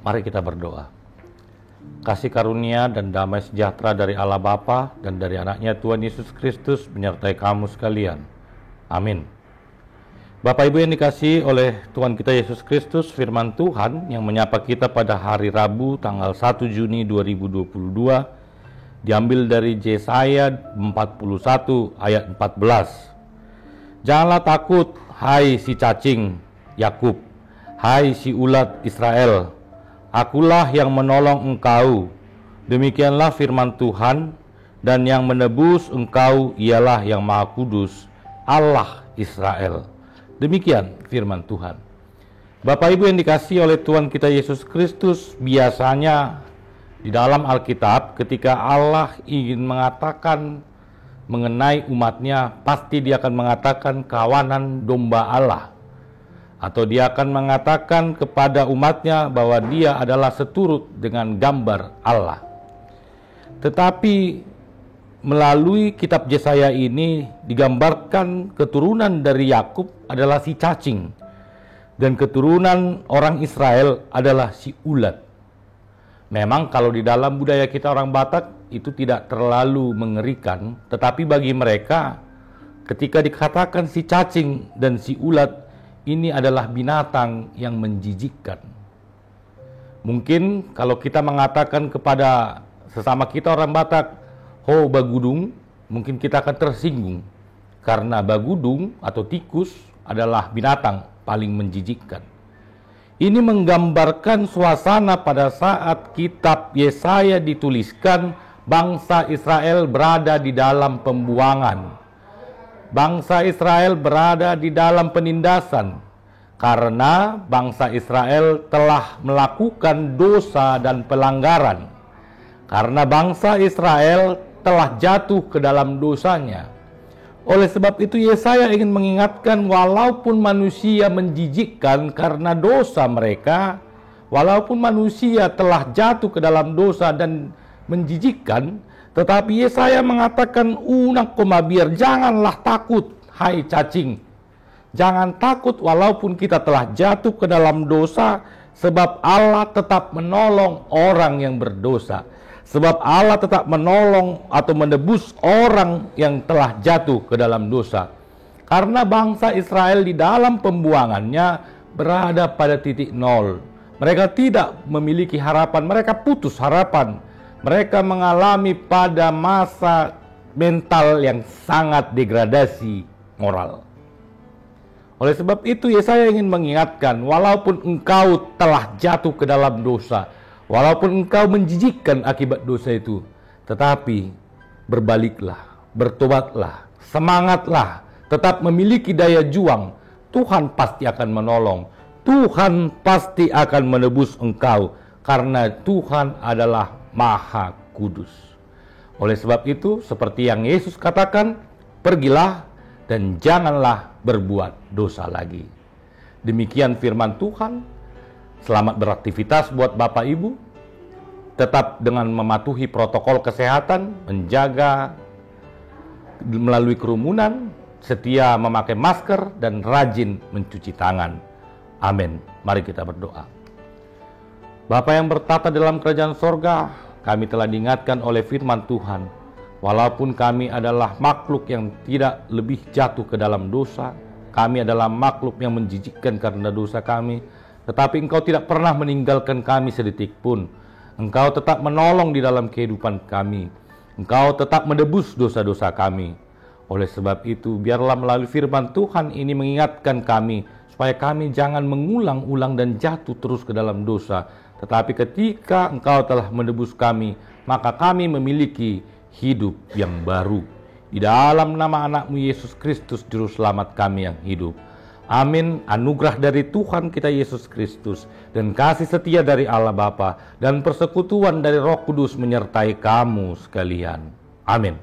Mari kita berdoa. Kasih karunia dan damai sejahtera dari Allah Bapa dan dari anaknya Tuhan Yesus Kristus menyertai kamu sekalian. Amin. Bapak Ibu yang dikasihi oleh Tuhan kita Yesus Kristus, firman Tuhan yang menyapa kita pada hari Rabu tanggal 1 Juni 2022 diambil dari Yesaya 41 ayat 14. Janganlah takut, hai si cacing Yakub, hai si ulat Israel, akulah yang menolong engkau. Demikianlah firman Tuhan, dan yang menebus engkau ialah yang Maha Kudus, Allah Israel. Demikian firman Tuhan. Bapak Ibu yang dikasihi oleh Tuhan kita Yesus Kristus, biasanya di dalam Alkitab ketika Allah ingin mengatakan mengenai umatnya, pasti dia akan mengatakan kawanan domba Allah. Atau dia akan mengatakan kepada umatnya bahwa dia adalah seturut dengan gambar Allah. Tetapi melalui kitab Yesaya ini digambarkan keturunan dari Yakub adalah si cacing dan keturunan orang Israel adalah si ulat. Memang kalau di dalam budaya kita orang Batak itu tidak terlalu mengerikan, tetapi bagi mereka ketika dikatakan si cacing dan si ulat, ini adalah binatang yang menjijikkan. Mungkin kalau kita mengatakan kepada sesama kita orang Batak, "Ho bagudung," mungkin kita akan tersinggung. Karena bagudung atau tikus adalah binatang paling menjijikkan. Ini menggambarkan suasana pada saat kitab Yesaya dituliskan, bangsa Israel berada di dalam pembuangan. Bangsa Israel berada di dalam penindasan karena bangsa Israel telah melakukan dosa dan pelanggaran. Karena bangsa Israel telah jatuh ke dalam dosanya. Oleh sebab itu Yesaya ingin mengingatkan, walaupun manusia menjijikkan karena dosa mereka, walaupun manusia telah jatuh ke dalam dosa dan menjijikkan, tetapi Yesaya mengatakan, "Unak komabir, janganlah takut, hai cacing. Jangan takut walaupun kita telah jatuh ke dalam dosa, sebab Allah tetap menolong orang yang berdosa. Sebab Allah tetap menolong atau menebus orang yang telah jatuh ke dalam dosa." Karena bangsa Israel di dalam pembuangannya berada pada titik nol. Mereka tidak memiliki harapan, mereka putus harapan. Mereka mengalami pada masa mental yang sangat degradasi moral. Oleh sebab itu Yesaya ingin mengingatkan, walaupun engkau telah jatuh ke dalam dosa, walaupun engkau menjijikkan akibat dosa itu, tetapi berbaliklah, bertobatlah, semangatlah, tetap memiliki daya juang. Tuhan pasti akan menolong. Tuhan pasti akan menebus engkau, karena Tuhan adalah Maha Kudus. Oleh sebab itu, seperti yang Yesus katakan, pergilah dan janganlah berbuat dosa lagi. Demikian firman Tuhan. Selamat beraktivitas buat Bapak Ibu. Tetap dengan mematuhi protokol kesehatan, menjaga melalui kerumunan, setia memakai masker, dan rajin mencuci tangan. Amin. Mari kita berdoa. Bapa yang bertata dalam kerajaan sorga, kami telah diingatkan oleh firman Tuhan, walaupun kami adalah makhluk yang tidak lebih jatuh ke dalam dosa, kami adalah makhluk yang menjijikkan karena dosa kami, tetapi Engkau tidak pernah meninggalkan kami sedetik pun. Engkau tetap menolong di dalam kehidupan kami. Engkau tetap menebus dosa-dosa kami. Oleh sebab itu, biarlah melalui firman Tuhan ini mengingatkan kami, supaya kami jangan mengulang-ulang dan jatuh terus ke dalam dosa. Tetapi ketika Engkau telah menebus kami, maka kami memiliki hidup yang baru. Di dalam nama anak-Mu Yesus Kristus, Juru Selamat kami yang hidup. Amin. Anugerah dari Tuhan kita Yesus Kristus dan kasih setia dari Allah Bapa dan persekutuan dari Roh Kudus menyertai kamu sekalian. Amin.